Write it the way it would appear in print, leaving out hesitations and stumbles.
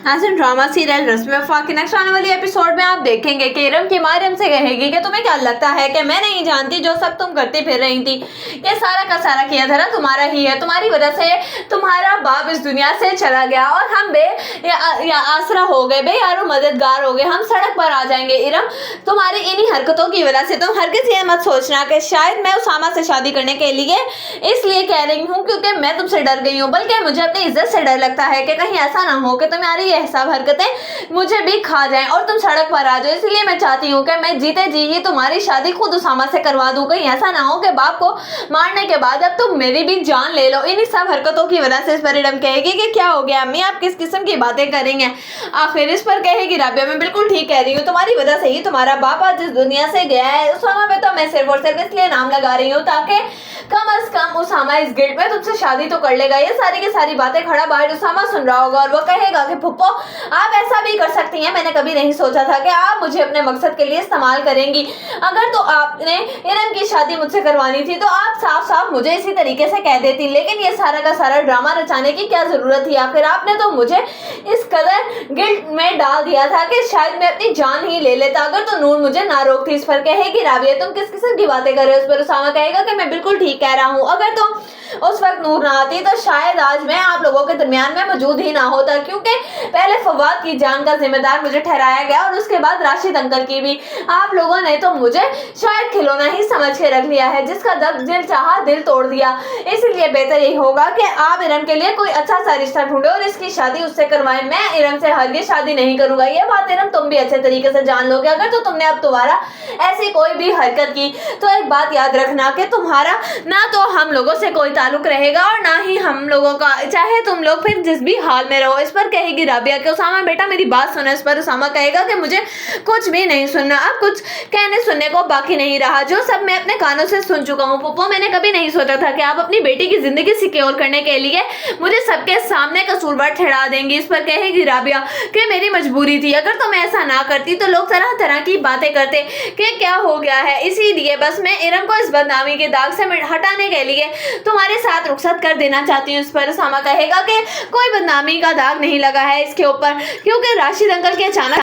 ऐसे drama serial रस्म वफा के नेक्स्ट आने वाली एपिसोड में आप देखेंगे कि इरम की मारियम से कहेगी कि तुम्हें क्या लगता है कि मैं नहीं जानती जो सब तुम करती फिर रही थी, ये सारा का सारा किया धरा तुम्हारा ही है। तुम्हारी वजह से तुम्हारा बाप इस दुनिया से चला गया और हम आसरा हो गए, यारो मददगार हो गए, हम सड़क पर आ जाएंगे। इरम, तुम्हारी इन्हीं हरकतों की वजह से तुम हरगिज़ ये मत सोचना कि शायद मैं उसामा से शादी करने के लिए इसलिए कह रही हूँ क्योंकि मैं तुमसे डर गई हूँ, बल्कि मुझे अपनी इज्जत से डर लगता है कि कहीं ऐसा ना हो कि तुम्हारी ये सब हरकतें मुझे भी खा जाएं और तुम सड़क पर आ जाओ। इसलिए मैं चाहती हूँ कि मैं जीते जी ही तुम्हारी शादी खुद उसामा से करवा दूँ। कहीं ऐसा ना हो कि बाप को मारने के बाद अब तुम मेरी भी जान ले लो। इन्हीं सब हरकतों की वजह से इस पर इरम कहेगी कि क्या हो गया अम्मी, आप किस किस्म की बातें करेंगे। आखिर इस पर कहेगी राबिया, मैं बिल्कुल ठीक कह रही हूँ, तुम्हारी वजह से ही तुम्हारा बाप आज इस दुनिया से गया है। उसामा पे तो मैं सिर्फ और सिर्फ इसलिए नाम लगा रही हूँ ताकि कम अज कम उसामा इस गिल्ड में तुमसे शादी तो कर लेगा। ये सारी की सारी बातें खड़ा बाहर उसामा सुन रहा होगा और वो कहेगा कि फुप्पो आप ऐसा भी कर सकती हैं, मैंने कभी नहीं सोचा था कि आप मुझे अपने मकसद के लिए इस्तेमाल करेंगी। अगर तो आपने इरम की शादी मुझसे करवानी थी तो आप साफ साफ मुझे इसी तरीके से कह देती, लेकिन ये सारा का सारा ड्रामा रचाने की क्या जरूरत थी। आखिर आपने तो मुझे इस कदर गिल्ड में डाल दिया था कि शायद मैं अपनी जान ही ले लेता अगर तो नूर मुझे ना रोकती। इस पर कहेगी राबिया, तुम किस किस्म की बातें कर रहे हो। उस पर उसामा कहेगा कि मैं बिल्कुल ठीक कह रहा हूँ, अगर तो उस वक्त नूर ना आती तो शायद आज मैं आप लोगों के दरमियान में मौजूद ही ना होता, क्योंकि पहले फवाद की जान का जिम्मेदार मुझे ठहराया गया और उसके बाद राशिद अंकल की भी। आप लोगों ने तो मुझे शायद खिलौना ही समझ के रख लिया है, जिसका दिल चाहा दिल तोड़ दिया। इसलिए बेहतर यही होगा कि आप इरम के लिए कोई अच्छा सा रिश्ता ढूंढो और इसकी शादी उससे करवाएं। मैं इरम से हरगिज़ शादी नहीं करूंगा। ये बात इरम तुम भी अच्छे तरीके से जान लोगे। अगर तो तुमने अब दोबारा ऐसी कोई भी हरकत की तो एक बात याद रखना कि तुम्हारा ना तो हम लोगों से कोई ताल्लुक रहेगा और ना ही हम लोगों का, चाहे तुम लोग फिर जिस भी हाल में रहो। इस पर कहेगी राबिया कि उसामा बेटा मेरी बात सुनो। इस पर उसामा कहेगा कि मुझे कुछ भी नहीं सुनना, अब कुछ कहने सुनने को बाकी नहीं रहा, जो सब मैं अपने कानों से सुन चुका हूँ। पुप्पो, मैंने कभी नहीं सोचा था कि आप अपनी बेटी की जिंदगी सिक्योर करने के लिए मुझे सबके सामने कसूरवार ठहरा देंगी। इस पर कहेगी राबिया कि मेरी मजबूरी थी, अगर तुम ऐसा ना करती तो लोग तरह तरह की बातें करते कि क्या हो गया है, इसीलिए बस मैं इरम को इस बदनामी के दाग से हटाने के लिए तुम्हारे साथ रुखसत कर देना चाहती हूँ। इस पर उसामा कहेगा कि कोई बदनामी का दाग नहीं लगा है इसके ऊपर, क्योंकि राशिद अंकल के अचानक